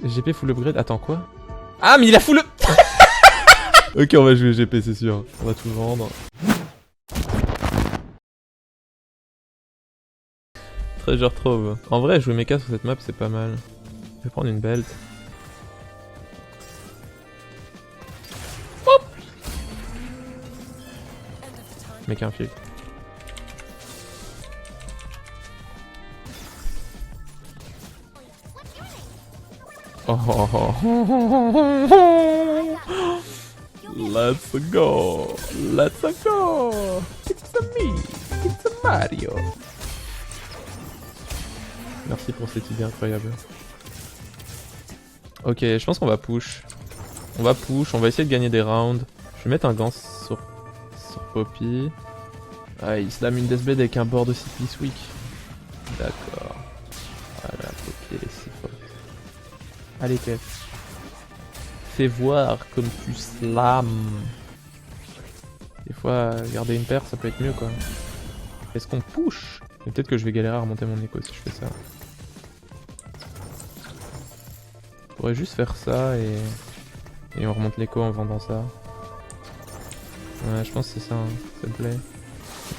GP full upgrade. Attends, quoi? Ah, mais il a full up. Ok, on va jouer GP, c'est sûr. On va tout vendre. Treasure Trove. En vrai, jouer mecha sur cette map, c'est pas mal. Je vais prendre une belt. Hop. Mec, un filtre. Oh, oh, oh, oh, oh. Let's go. Let's go. It's a me. It's a Mario. Merci pour cette idée incroyable. Ok, je pense qu'on va push. On va push, on va essayer de gagner des rounds. Je vais mettre un gant sur Poppy. Ah, il slam une Deathblade avec un board aussi Peaceweek. D'accord. Voilà, Poppy elle est si forte. Allez, Tef. Fais voir comme tu slams. Des fois, garder une paire, ça peut être mieux quoi. Est-ce qu'on push? Peut-être que je vais galérer à remonter mon écho si je fais ça. Je pourrais juste faire ça et on remonte l'écho en vendant ça. Ouais, je pense que c'est ça, hein. Ça me plaît.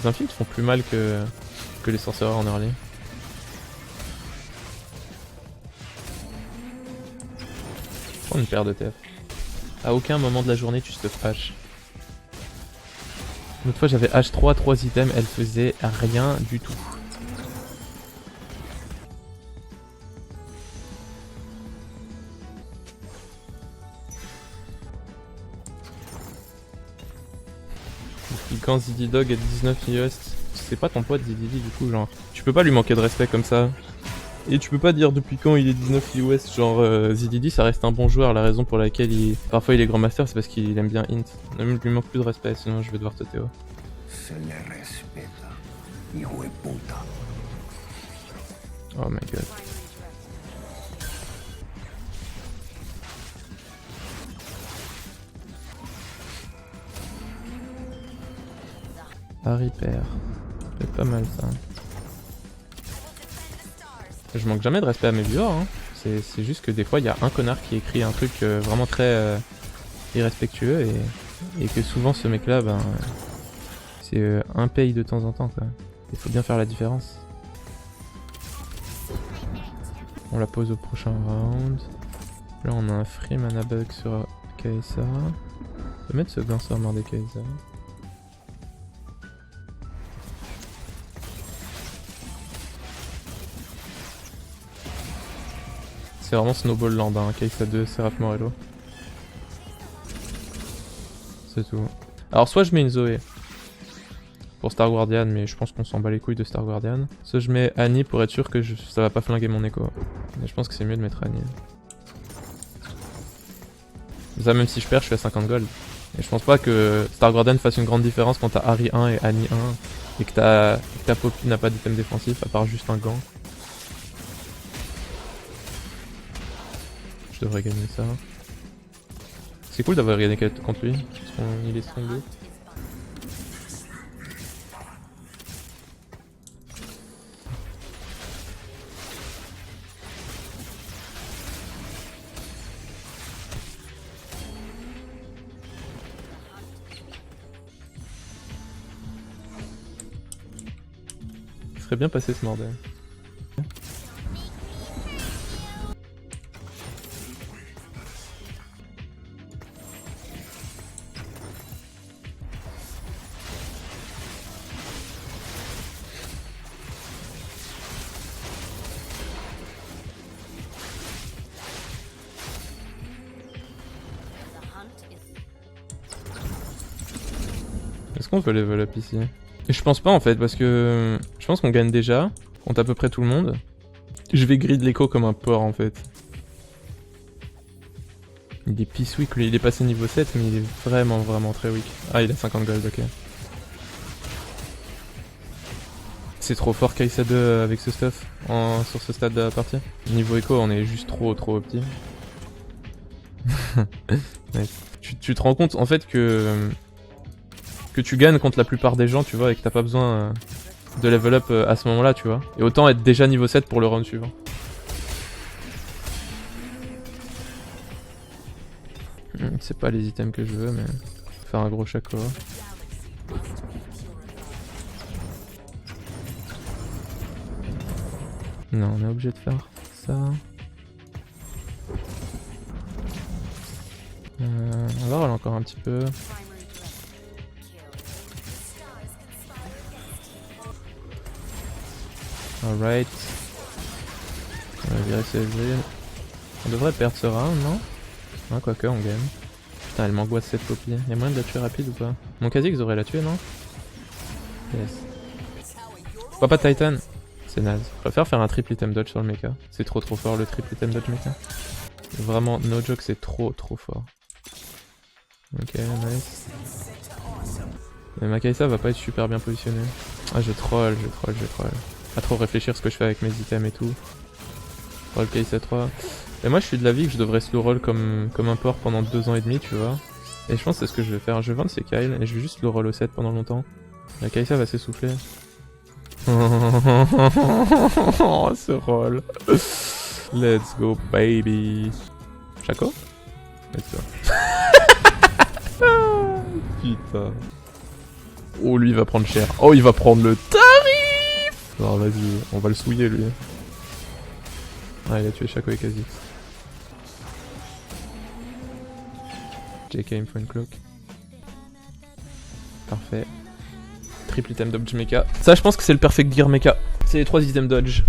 Les infiltres font plus mal que les sorcereurs en early. Prends une paire de TF. À aucun moment de la journée tu stuff H. L'autre fois j'avais H3, 3 items, elle faisait rien du tout. Quand Ziddy Dog est 19 US, c'est pas ton pote Ziddy du coup, genre. Tu peux pas lui manquer de respect comme ça. Et tu peux pas dire depuis quand il est 19 US, genre Ziddy ça reste un bon joueur, la raison pour laquelle parfois il est grand master c'est parce qu'il aime bien int. Ne lui manque plus de respect, sinon je vais devoir te TO. Oh my god. Harry Père. C'est pas mal ça. Je manque jamais de respect à mes viewers, hein. C'est juste que des fois il y a un connard qui écrit un truc vraiment très irrespectueux et que souvent ce mec là, ben, c'est un paye de temps en temps quoi. Il faut bien faire la différence. On la pose au prochain round. Là on a un free mana bug sur Kaisa. On peut mettre ce gant sur mort des Kaisa. C'est vraiment Snowball Land, hein, Kaisa 2, Seraph Morello. C'est tout. Alors soit je mets une Zoé pour Star Guardian, mais je pense qu'on s'en bat les couilles de Star Guardian. Soit je mets Annie pour être sûr que ça va pas flinguer mon écho. Mais je pense que c'est mieux de mettre Annie. Ça, même si je perds, je suis à 50 gold. Et je pense pas que Star Guardian fasse une grande différence quand t'as Harry 1 et Annie 1 et que ta Poppy n'a pas d'item défensif à part juste un gant. Je devrais gagner ça. C'est cool d'avoir gagné contre lui, parce qu'il est strong 2. Il serait bien passé ce bordel. Est-ce qu'on peut level up ici? Et je pense pas en fait, parce que je pense qu'on gagne déjà, contre à peu près tout le monde. Je vais grid l'écho comme un porc en fait. Il est Peaceweek, lui il est passé niveau 7, mais il est vraiment très weak. Ah, il a 50 gold, ok. C'est trop fort Kaisa 2 avec ce stuff sur ce stade de la partie. Niveau écho, on est juste trop petit. Nice. Tu te rends compte en fait que tu gagnes contre la plupart des gens, tu vois, et que t'as pas besoin de level up à ce moment-là, tu vois. Et autant être déjà niveau 7 pour le round suivant. C'est pas les items que je veux, mais faire un gros Shaco. Non, on est obligé de faire ça. On va roll encore un petit peu. Alright. On va virer CSG. On devrait perdre ce round, non? Ah, quoique, on gagne. Putain, elle m'angoisse cette copie. Y'a moyen de la tuer rapide ou pas? Mon Kha'Zix devrait la tuer, non? Yes. Pourquoi pas Titan? C'est naze. Je préfère faire un triple item dodge sur le mecha. C'est trop fort le triple item dodge mecha. Vraiment, no joke, c'est trop fort. Ok, nice. Mais ma Kai'Sa va pas être super bien positionnée. Ah, je troll. Pas trop réfléchir ce que je fais avec mes items et tout. Roll Kai'Sa 3. Et moi, je suis de l'avis que je devrais slow roll comme un porc pendant 2 ans et demi, tu vois. Et je pense que c'est ce que je vais faire. Je vais vendre ces Kyle et je vais juste slow roll au 7 pendant longtemps. La Kai'Sa va s'essouffler. Oh, ce roll. Let's go, baby. Shaco? Let's go. Putain. Oh, lui, il va prendre cher. Oh, il va prendre le tarif. Non, vas-y, on va le souiller, lui. Ah, il a tué Shaco et Kha'Zix. JK, il me faut une cloak. Parfait. Triple item dodge mecha. Ça, je pense que c'est le perfect gear mecha. C'est les 3 items dodge.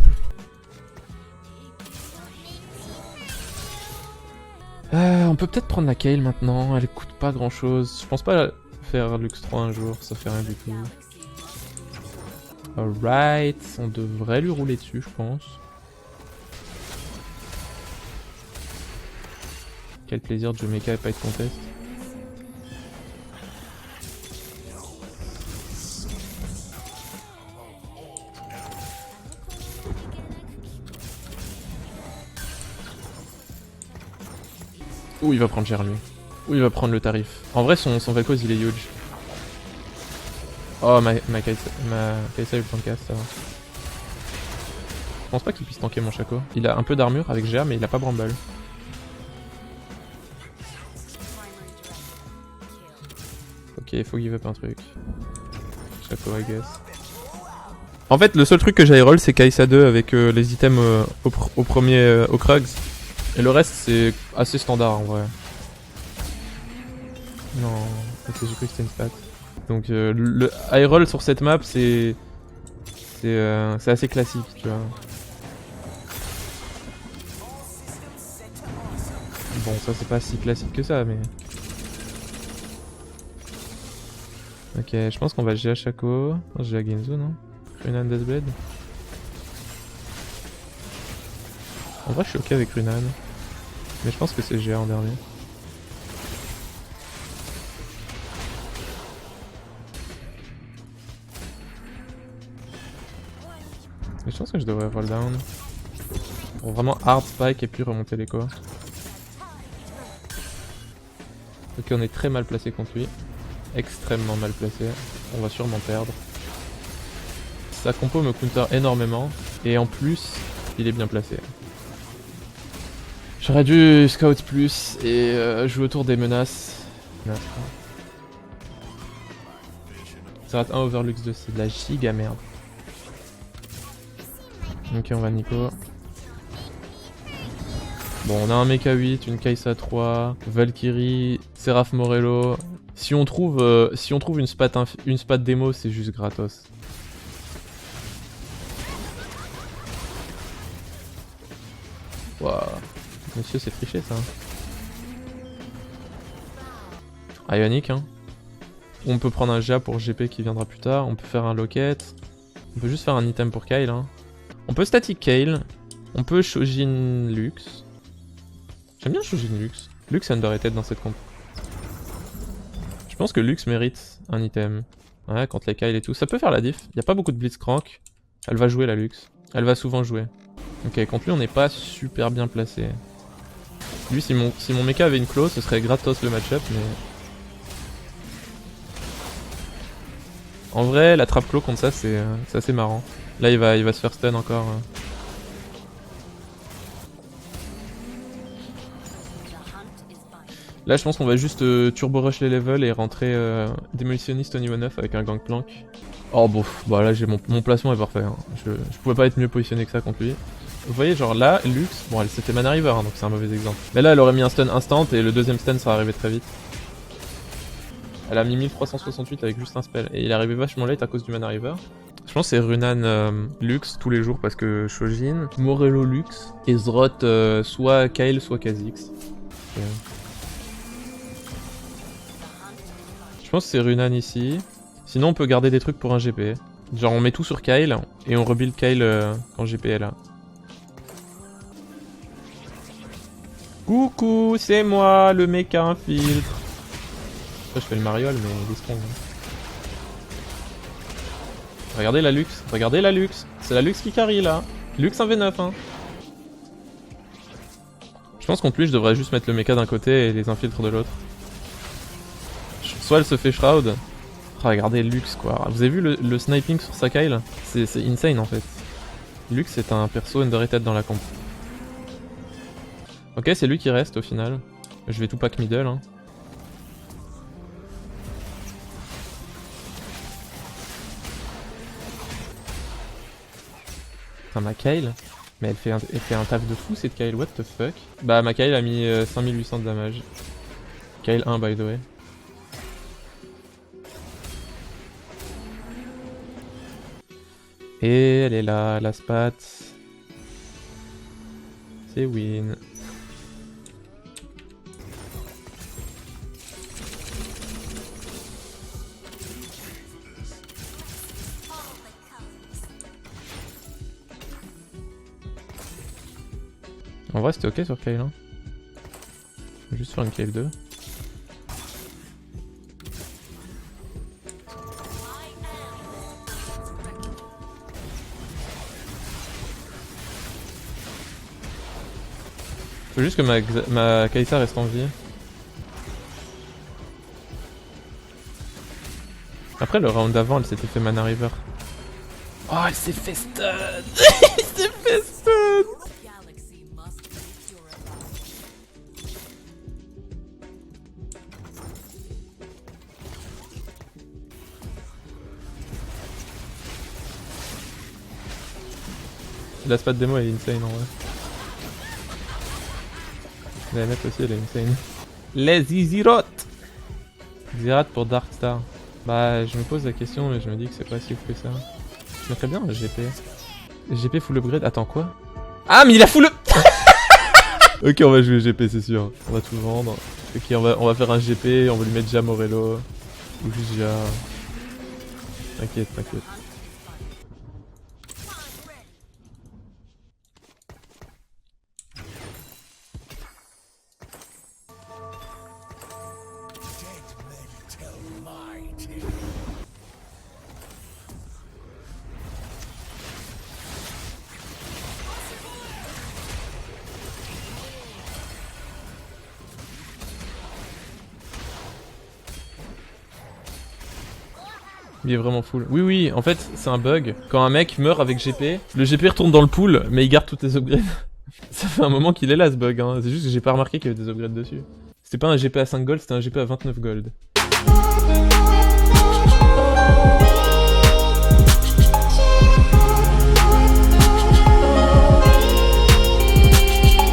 On peut peut-être prendre la Kayle maintenant. Elle coûte pas grand chose. Je pense pas faire Lux 3 un jour. Ça fait rien du tout. Alright. On devrait lui rouler dessus, je pense. Quel plaisir de jouer mecha et pas être contest. Ouh, il va prendre cher lui. Ouh, il va prendre le tarif. En vrai, son Vel'Koz il est huge. Oh, ma Kai'Sa il prend cast, ça va. Je pense pas qu'il puisse tanker mon Shaco. Il a un peu d'armure avec GA, mais il a pas Bramble. Ok, il faut give up un truc. Shaco, I guess. En fait, le seul truc que j'ai roll, c'est Kai'Sa 2 avec les items au premier au Krugs. Et le reste, c'est assez standard en vrai. Non, ok, j'ai cru que c'était une stat. Donc, le high roll sur cette map, c'est assez classique, tu vois. Bon, ça, c'est pas si classique que ça, mais. Ok, je pense qu'on va GA Shaco. Non, GA Genzo, non? Runan Deathblade. En vrai, je suis ok avec Runan. Mais je pense que c'est GA en dernier. Mais je pense que je devrais roll down. Pour vraiment hard spike et puis remonter l'écho. Ok, on est très mal placé contre lui. Extrêmement mal placé. On va sûrement perdre. Sa compo me counter énormément. Et en plus, il est bien placé. J'aurais dû scout plus et jouer autour des menaces. Ça rate 1 overlux 2, c'est de la giga merde. Ok, on va Nico. Bon, on a un Mecha 8, une Kai'Sa 3, Valkyrie, Seraph Morello. Si on trouve une spat démo, c'est juste gratos. Waouh. Monsieur, c'est triché ça. Ionic, hein. On peut prendre un GA pour GP qui viendra plus tard. On peut faire un locket. On peut juste faire un item pour Kyle, hein. On peut static Kale. On peut Shojin Lux. J'aime bien Shojin Lux. Lux est underrated dans cette comp. Je pense que Lux mérite un item. Ouais, contre les Kyle et tout. Ça peut faire la diff. Il n'y a pas beaucoup de Blitzcrank. Elle va jouer la Lux. Elle va souvent jouer. Ok, contre lui on n'est pas super bien placé. Lui, si mon mecha avait une claw, ce serait gratos le match-up, mais... En vrai, la trap claw contre ça, c'est assez marrant. Là, il va se faire stun encore. Là, je pense qu'on va juste turbo rush les levels et rentrer démolitionniste au niveau 9 avec un gangplank. Oh bon, bah là, mon placement est parfait. Hein. Je pouvais pas être mieux positionné que ça contre lui. Vous voyez, genre là, Lux, bon, elle c'était Mana River, hein, donc c'est un mauvais exemple. Mais là, elle aurait mis un stun instant et le deuxième stun serait arrivé très vite. Elle a mis 1368 avec juste un spell. Et il est arrivé vachement late à cause du Mana River. Je pense que c'est Runan Lux tous les jours parce que Shojin, Morello Lux et Zrot soit Kyle soit Kha'Zix. Je pense que c'est Runan ici. Sinon on peut garder des trucs pour un GP. Genre on met tout sur Kyle et on rebuild Kyle quand GP est là. Coucou, c'est moi le mec à infiltre. Je fais le mariole mais il est strong. Regardez la Lux, regardez la Lux. C'est la Lux qui carry là. Lux 1v9 hein. Je pense qu'en plus je devrais juste mettre le mecha d'un côté et les infiltres de l'autre. Soit elle se fait shroud. Oh, regardez Lux quoi. Vous avez vu le sniping sur sa Kyle? C'est insane en fait. Lux est un perso underrated dans la comp. Ok, c'est lui qui reste au final. Je vais tout pack middle hein. Putain, ma Kyle. Mais elle fait un taf de fou cette Kyle, what the fuck. Bah ma Kyle a mis 5800 de damage. Kyle 1 by the way. Et elle est là, la spat. C'est win. En vrai c'était ok sur Kyle hein. Juste faire une Kyle 2. Faut juste que ma Kai'Sa reste en vie. Après le round d'avant elle s'était fait Mana River. Oh elle s'est fait stun. Elle s'est fait stun. La spat démo elle est insane en vrai. La net aussi elle est insane. Les Zirot. Zirat pour Darkstar. Bah je me pose la question mais je me dis que c'est pas si ouf que ça. Je mettrais bien le GP. GP full upgrade, attends quoi? Ah mais il a full Ok on va jouer GP c'est sûr. On va tout vendre. Ok on va faire un GP, on va lui mettre déjà Morello. Ou juste déjà... T'inquiète, t'inquiète. Il est vraiment full. Oui, oui, en fait, c'est un bug. Quand un mec meurt avec GP, le GP retourne dans le pool, mais il garde toutes les upgrades. Ça fait un moment qu'il est là ce bug, hein. C'est juste que j'ai pas remarqué qu'il y avait des upgrades dessus. C'était pas un GP à 5 gold, c'était un GP à 29 gold.